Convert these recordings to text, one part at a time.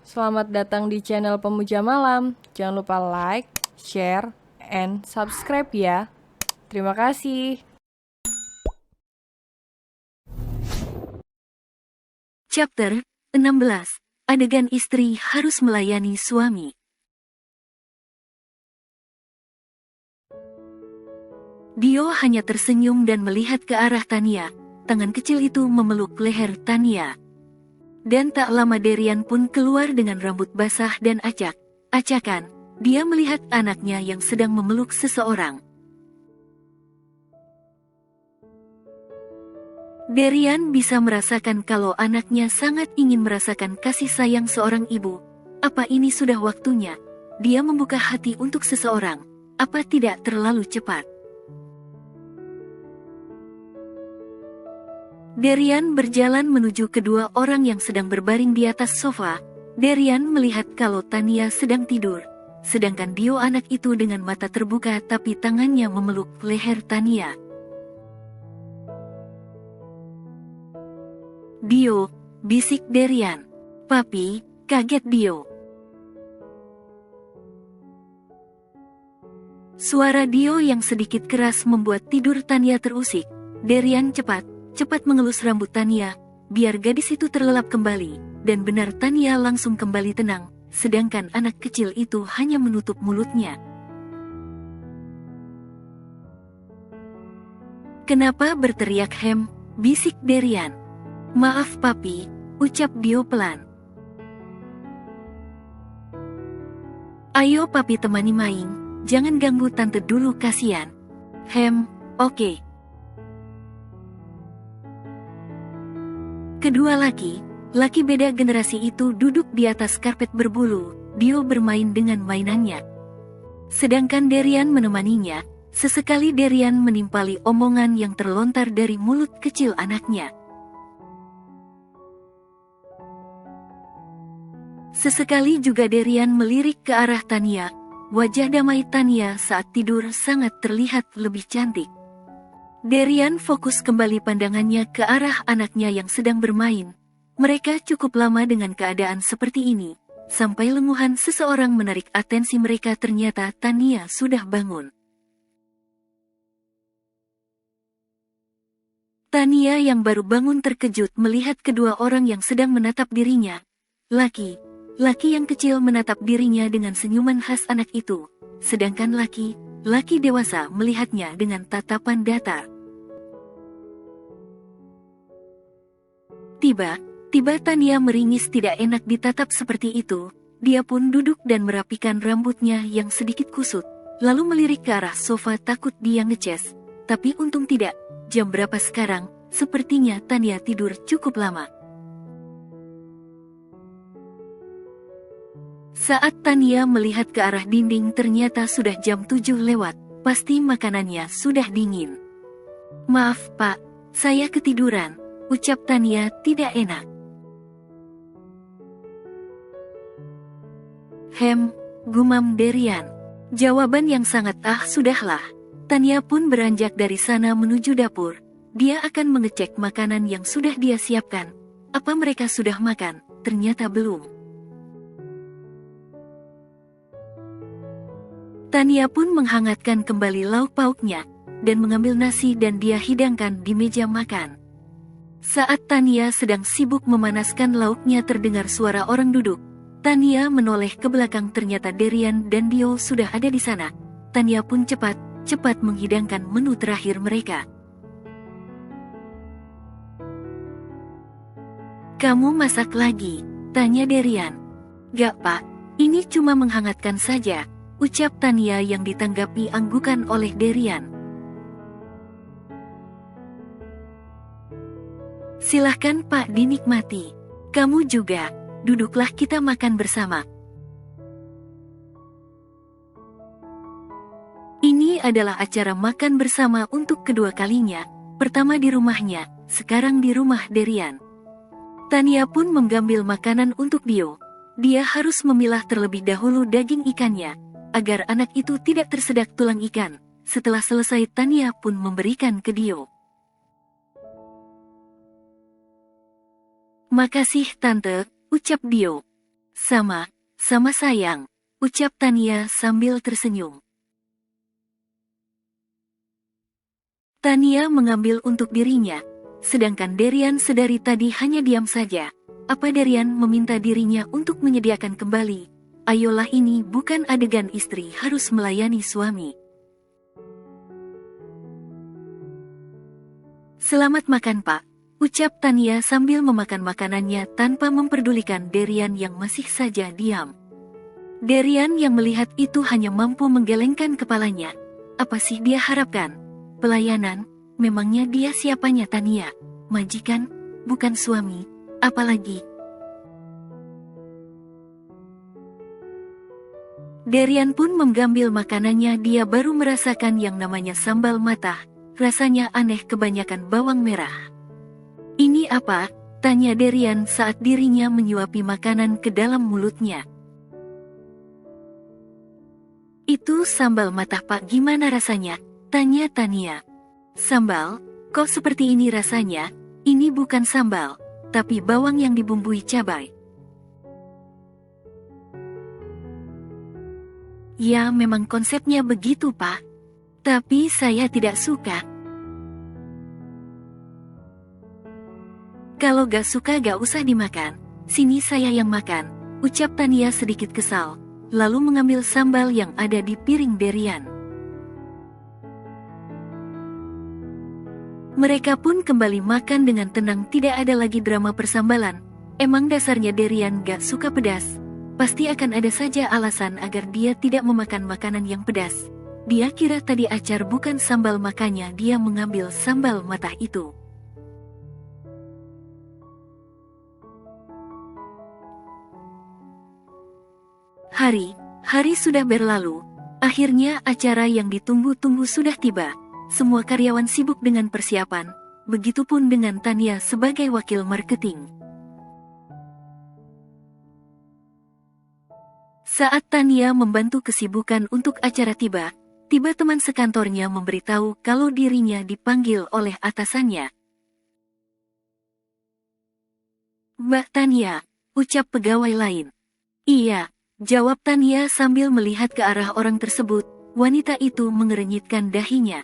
Selamat datang di channel Pemuja Malam. Jangan lupa like, share, and subscribe ya. Terima kasih. Chapter 16. Adegan istri harus melayani suami. Dio hanya tersenyum dan melihat ke arah Tania. Tangan kecil itu memeluk leher Tania. Dan tak lama Derian pun keluar dengan rambut basah dan acak-acakan. Dia melihat anaknya yang sedang memeluk seseorang. Derian bisa merasakan kalau anaknya sangat ingin merasakan kasih sayang seorang ibu. Apa ini sudah waktunya? Dia membuka hati untuk seseorang. Apa tidak terlalu cepat? Derian berjalan menuju kedua orang yang sedang berbaring di atas sofa. Derian melihat kalau Tania sedang tidur. Sedangkan Dio anak itu dengan mata terbuka tapi tangannya memeluk leher Tania. Dio, bisik Derian. Papi, kaget Dio. Suara Dio yang sedikit keras membuat tidur Tania terusik. Derian cepat mengelus rambut Tania, biar gadis itu terlelap kembali. Dan benar Tania langsung kembali tenang, sedangkan anak kecil itu hanya menutup mulutnya. Kenapa berteriak Hem? Bisik Derian. Maaf papi, ucap Dio pelan. Ayo papi temani main, jangan ganggu tante dulu kasihan. Hem, oke. Kedua laki beda generasi itu duduk di atas karpet berbulu. Dio bermain dengan mainannya. Sedangkan Derian menemaninya. Sesekali Derian menimpali omongan yang terlontar dari mulut kecil anaknya. Sesekali juga Derian melirik ke arah Tania. Wajah damai Tania saat tidur sangat terlihat lebih cantik. Derian fokus kembali pandangannya ke arah anaknya yang sedang bermain. Mereka cukup lama dengan keadaan seperti ini, sampai lenguhan seseorang menarik atensi mereka. Ternyata Tania sudah bangun. Tania yang baru bangun terkejut melihat kedua orang yang sedang menatap dirinya. Laki yang kecil menatap dirinya dengan senyuman khas anak itu, sedangkan laki dewasa melihatnya dengan tatapan datar. Tiba Tania meringis, tidak enak ditatap seperti itu. Dia pun duduk dan merapikan rambutnya yang sedikit kusut, lalu melirik ke arah sofa takut dia ngeces. Tapi untung tidak. Jam berapa sekarang? Sepertinya Tania tidur cukup lama. Saat Tania melihat ke arah dinding, ternyata sudah jam 7 lewat. Pasti makanannya sudah dingin. Maaf pak, saya ketiduran, ucap Tania tidak enak. Hem, gumam Derian. Jawaban yang sangat sudahlah. Tania pun beranjak dari sana menuju dapur. Dia akan mengecek makanan yang sudah dia siapkan. Apa mereka sudah makan? Ternyata belum. Tania pun menghangatkan kembali lauk pauknya, dan mengambil nasi dan dia hidangkan di meja makan. Saat Tania sedang sibuk memanaskan lauknya, terdengar suara orang duduk. Tania menoleh ke belakang, ternyata Derian dan Dio sudah ada di sana. Tania pun cepat menghidangkan menu terakhir mereka. Kamu masak lagi? Tanya Derian. Gak pak, ini cuma menghangatkan saja, ucap Tania yang ditanggapi anggukan oleh Derian. Silahkan pak, dinikmati. Kamu juga, duduklah kita makan bersama. Ini adalah acara makan bersama untuk kedua kalinya. Pertama di rumahnya, sekarang di rumah Derian. Tania pun mengambil makanan untuk Dio. Dia harus memilah terlebih dahulu daging ikannya, agar anak itu tidak tersedak tulang ikan. Setelah selesai, Tania pun memberikan ke Dio. Makasih tante, ucap Dio. Sama sayang, ucap Tania sambil tersenyum. Tania mengambil untuk dirinya, sedangkan Derian sedari tadi hanya diam saja. Apa Derian meminta dirinya untuk menyediakan kembali? Ayolah, ini bukan adegan istri harus melayani suami. Selamat makan Pak, ucap Tania sambil memakan makanannya tanpa memperdulikan Derian yang masih saja diam. Derian yang melihat itu hanya mampu menggelengkan kepalanya. Apa sih dia harapkan? Pelayanan? Memangnya dia siapanya Tania? Majikan? Bukan suami? Apalagi? Derian pun mengambil makanannya. Dia baru merasakan yang namanya sambal matah. Rasanya aneh, kebanyakan bawang merah. Ini apa? Tanya Derian saat dirinya menyuapi makanan ke dalam mulutnya. Itu sambal matah Pak, gimana rasanya? Tanya Tania. Sambal? Kok seperti ini rasanya? Ini bukan sambal, tapi bawang yang dibumbui cabai. Ya memang konsepnya begitu Pak. Tapi saya tidak suka. Kalau gak suka gak usah dimakan. Sini saya yang makan, ucap Tania sedikit kesal, lalu mengambil sambal yang ada di piring Derian. Mereka pun kembali makan dengan tenang, tidak ada lagi drama persambalan. Emang dasarnya Derian gak suka pedas. Pasti akan ada saja alasan agar dia tidak memakan makanan yang pedas. Dia kira tadi acar bukan sambal, makanya dia mengambil sambal matah itu. Hari sudah berlalu. Akhirnya acara yang ditunggu-tunggu sudah tiba. Semua karyawan sibuk dengan persiapan, begitupun dengan Tania sebagai wakil marketing. Saat Tania membantu kesibukan untuk acara tiba teman sekantornya memberitahu kalau dirinya dipanggil oleh atasannya. Mbak Tania, ucap pegawai lain. Iya, jawab Tania sambil melihat ke arah orang tersebut. Wanita itu mengerenyitkan dahinya.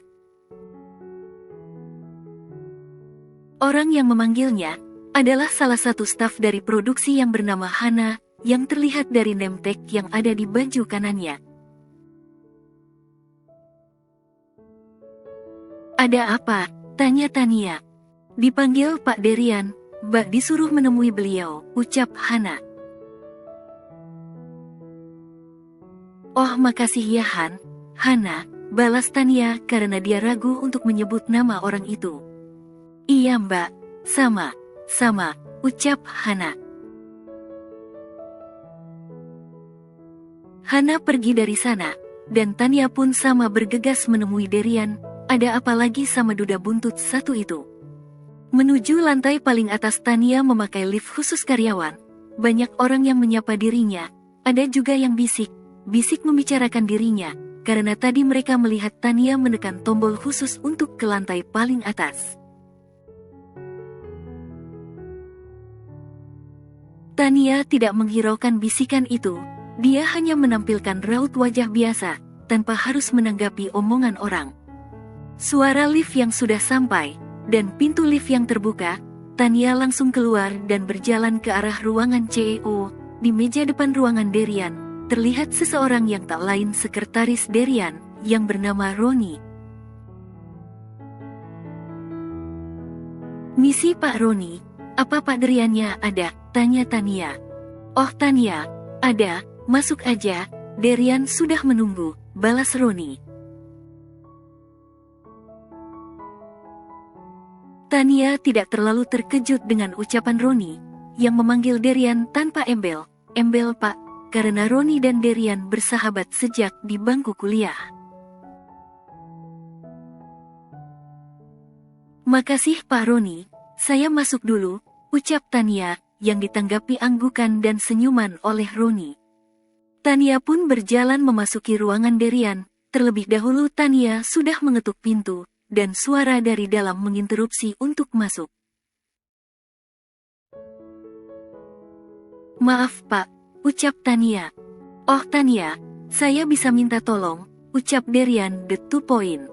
Orang yang memanggilnya adalah salah satu staf dari produksi yang bernama Hana, yang terlihat dari name tag yang ada di baju kanannya. Ada apa? Tanya Tania. Dipanggil Pak Derian, Mbak disuruh menemui beliau, ucap Hana. Oh makasih ya Hana, balas Tania karena dia ragu untuk menyebut nama orang itu. Iya Mbak, sama, ucap Hana. Hana pergi dari sana, dan Tania pun sama bergegas menemui Derian. Ada apa lagi sama duda buntut satu itu? Menuju lantai paling atas, Tania memakai lift khusus karyawan. Banyak orang yang menyapa dirinya, ada juga yang bisik membicarakan dirinya, karena tadi mereka melihat Tania menekan tombol khusus untuk ke lantai paling atas. Tania tidak menghiraukan bisikan itu, dia hanya menampilkan raut wajah biasa, tanpa harus menanggapi omongan orang. Suara lift yang sudah sampai, dan pintu lift yang terbuka, Tania langsung keluar dan berjalan ke arah ruangan CEO. Di meja depan ruangan Derian, terlihat seseorang yang tak lain sekretaris Derian, yang bernama Roni. Misi Pak Roni, apa Pak Deriannya ada? Tanya Tania. Oh Tania, ada, masuk aja, Derian sudah menunggu, balas Roni. Tania tidak terlalu terkejut dengan ucapan Roni, yang memanggil Derian tanpa embel Pak, karena Roni dan Derian bersahabat sejak di bangku kuliah. Makasih Pak Roni, saya masuk dulu, ucap Tania, yang ditanggapi anggukan dan senyuman oleh Roni. Tania pun berjalan memasuki ruangan Derian. Terlebih dahulu Tania sudah mengetuk pintu, dan suara dari dalam menginterupsi untuk masuk. Maaf Pak, ucap Tania. Oh Tania, saya bisa minta tolong, ucap Derian the 2 point.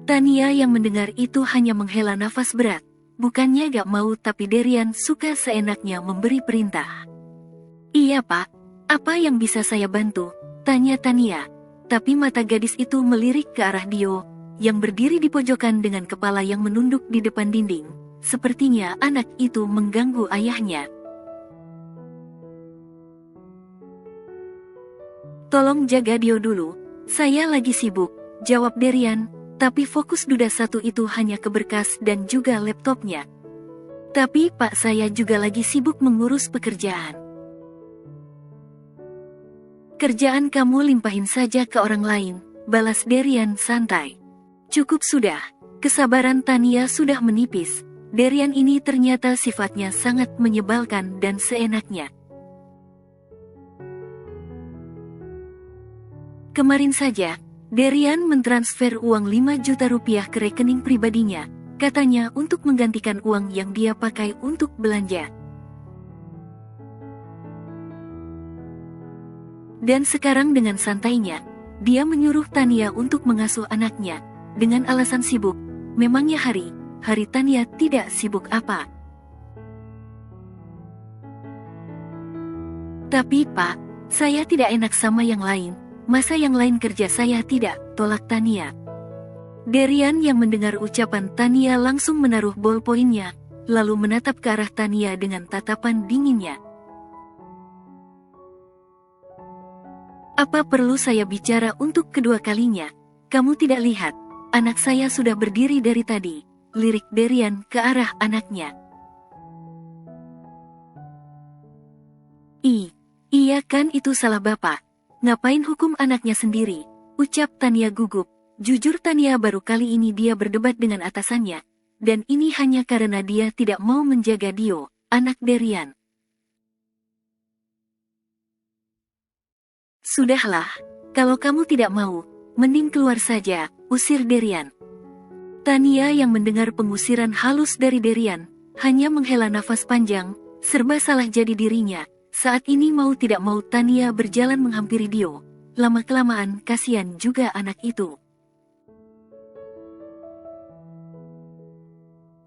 Tania yang mendengar itu hanya menghela nafas berat. Bukannya gak mau tapi Derian suka seenaknya memberi perintah. Iya pak, apa yang bisa saya bantu? Tanya Tania. Tapi mata gadis itu melirik ke arah Dio, yang berdiri di pojokan dengan kepala yang menunduk di depan dinding. Sepertinya anak itu mengganggu ayahnya. Tolong jaga Dio dulu, saya lagi sibuk, jawab Derian. Tapi fokus duda satu itu hanya ke berkas dan juga laptopnya. Tapi pak saya juga lagi sibuk mengurus pekerjaan. Kerjaan kamu limpahin saja ke orang lain, balas Derian santai. Cukup sudah, kesabaran Tania sudah menipis. Derian ini ternyata sifatnya sangat menyebalkan dan seenaknya. Kemarin saja, Derian mentransfer uang 5 juta rupiah ke rekening pribadinya, katanya untuk menggantikan uang yang dia pakai untuk belanja. Dan sekarang dengan santainya, dia menyuruh Tania untuk mengasuh anaknya, dengan alasan sibuk. Memangnya hari Tania tidak sibuk apa? Tapi pak, saya tidak enak sama yang lain. Masa yang lain kerja saya tidak, tolak Tania. Derian yang mendengar ucapan Tania langsung menaruh bolpoinnya, lalu menatap ke arah Tania dengan tatapan dinginnya. Apa perlu saya bicara untuk kedua kalinya? Kamu tidak lihat, anak saya sudah berdiri dari tadi, lirik Derian ke arah anaknya. Iya kan itu salah bapak. Ngapain hukum anaknya sendiri, ucap Tania gugup. Jujur Tania baru kali ini dia berdebat dengan atasannya, dan ini hanya karena dia tidak mau menjaga Dio, anak Derian. Sudahlah, kalau kamu tidak mau, mending keluar saja, usir Derian. Tania yang mendengar pengusiran halus dari Derian, hanya menghela nafas panjang, serba salah jadi dirinya. Saat ini mau tidak mau Tania berjalan menghampiri Dio. Lama-kelamaan kasihan juga anak itu.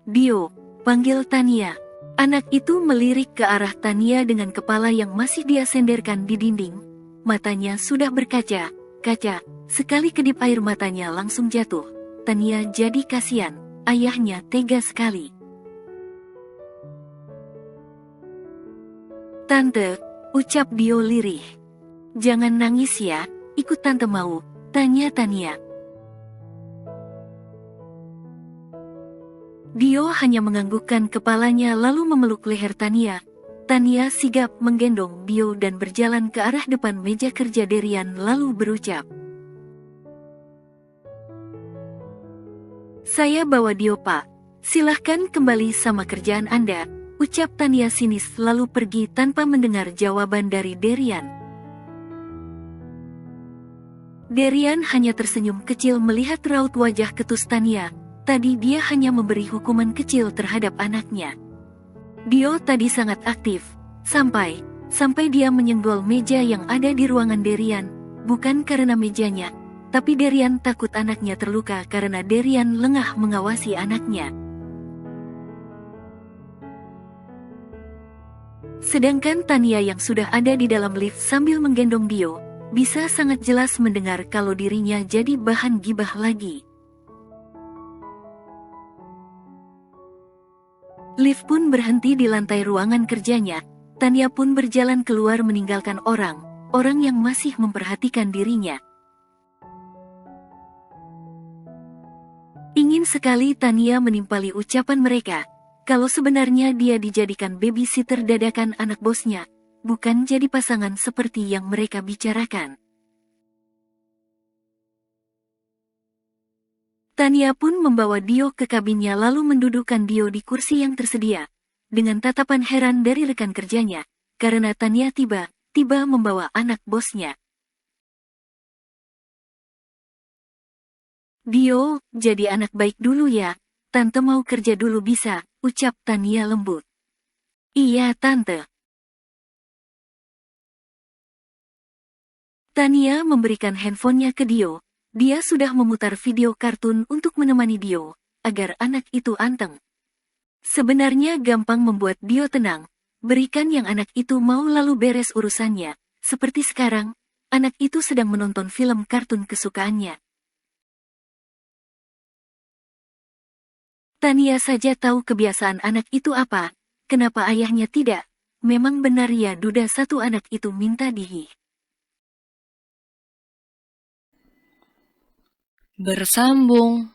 Dio, panggil Tania. Anak itu melirik ke arah Tania dengan kepala yang masih dia senderkan di dinding. Matanya sudah berkaca-kaca, sekali kedip air matanya langsung jatuh. Tania jadi kasihan, ayahnya tega sekali. Tante, ucap Dio lirih. Jangan nangis ya, ikut tante mau, tanya Tania. Dio hanya menganggukkan kepalanya lalu memeluk leher Tania. Tania sigap menggendong Dio dan berjalan ke arah depan meja kerja Derian lalu berucap. Saya bawa Dio pak, silahkan kembali sama kerjaan Anda. Ucap Tania sinis lalu pergi tanpa mendengar jawaban dari Derian. Derian hanya tersenyum kecil melihat raut wajah ketus Tania. Tadi dia hanya memberi hukuman kecil terhadap anaknya. Dio tadi sangat aktif, sampai dia menyenggol meja yang ada di ruangan Derian, bukan karena mejanya, tapi Derian takut anaknya terluka karena Derian lengah mengawasi anaknya. Sedangkan Tania yang sudah ada di dalam lift sambil menggendong Dio, bisa sangat jelas mendengar kalau dirinya jadi bahan gibah lagi. Lift pun berhenti di lantai ruangan kerjanya. Tania pun berjalan keluar meninggalkan orang yang masih memperhatikan dirinya. Ingin sekali Tania menimpali ucapan mereka. Kalau sebenarnya dia dijadikan babysitter dadakan anak bosnya, bukan jadi pasangan seperti yang mereka bicarakan. Tania pun membawa Dio ke kabinnya lalu mendudukkan Dio di kursi yang tersedia, dengan tatapan heran dari rekan kerjanya, karena Tania tiba-tiba membawa anak bosnya. Dio, jadi anak baik dulu ya, tante mau kerja dulu bisa, ucap Tania lembut. Iya, Tante. Tania memberikan handphonenya ke Dio. Dia sudah memutar video kartun untuk menemani Dio, agar anak itu anteng. Sebenarnya gampang membuat Dio tenang. Berikan yang anak itu mau lalu beres urusannya. Seperti sekarang, anak itu sedang menonton film kartun kesukaannya. Tania saja tahu kebiasaan anak itu apa. Kenapa ayahnya tidak? Memang benar ya duda satu anak itu minta dihi. Bersambung.